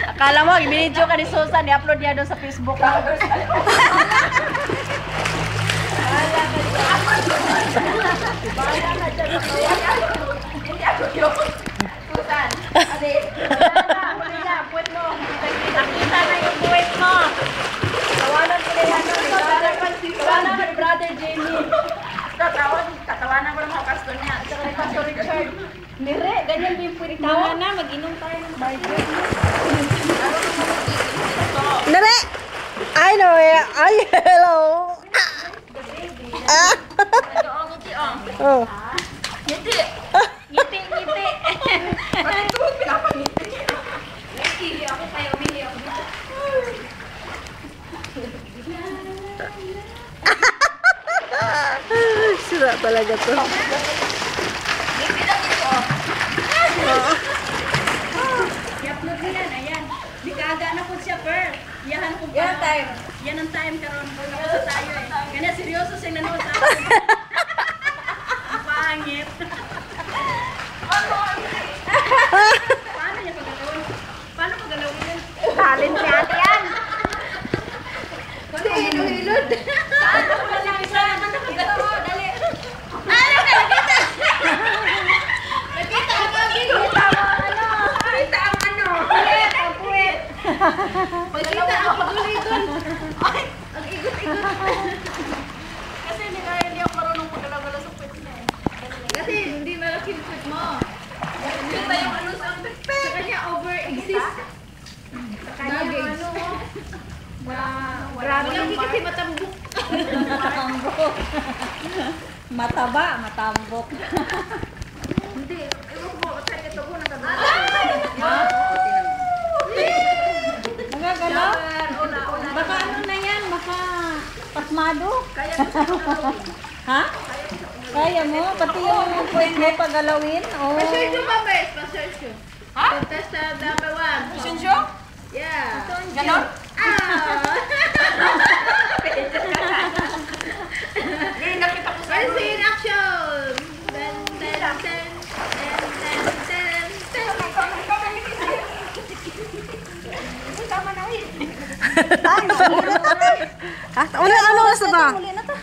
Akala mo, i-video ka ni Susan, i-upload niya doon sa Facebook mo. Hindi ako yung Susan. Ate, huli na, puwet mo. Nakita na yung puwet mo. Tawanan ko na yan. Tawanan ko ni Brother Jamie. Tatawanan ko ng mga pastor niya. At saka ni Pastor Richard. Mire, ganyan din pwede tawa na. Mag-inom tayo ng Bible. Nare! I know it. Ay, hello. Oh. Ngiti! Ngiti, ngiti. Pati ito, pinapangiti. Ngiti, ako kayo, umihi ako. Sira talaga to. Ngiti lang ito. I-upload nila na yan. Di kaaga na po siya, Per. Yan kung Yan ang time. Yan ang time karon. Seryoso tayo eh. Kanya seryoso siya nanood sa akin. Ang pangit. Paano niya pagalawin? Paano pagalawin yan? Talent si ate yan. Kasi hilod-hilod. Paano ko na lang isa? Ito mo, dali. Ano ka? Nakita! Nakita ang Kita mo ano? Nakita ang ano? Puwet, ang puwet. Pagkita ang pag-uligon. Ay, ang igot-igot. Kasi hindi ako marunong pagalaw-galaw sa puwet niya eh. Kasi hindi malaki yung foot mo. Kita yung ano sa sa kanya over-exist. Nuggets. Grabe Malaki yung kasi matambok. matambok. Mataba, matambok. Hindi. Ewan ko ba, sa ito ko nagagawa. Ha? Nagagalaw? Una. Baka ano na yan, baka pasmado. Kaya ko sa pagkalawin. Ha? Kaya mo? Pati yung puwet mo pagalawin? Oh. Pa-search yung mabes, pa-search yung. Ha? Contest sa number 1. Sinsyo? Yeah. Ganon? Ngayon nakita ko sa Mercy in action! Ten, ten, ten, ten, ten, ten, ten. Tama na, wait. Ha? Ano oras na ba? Uli na to.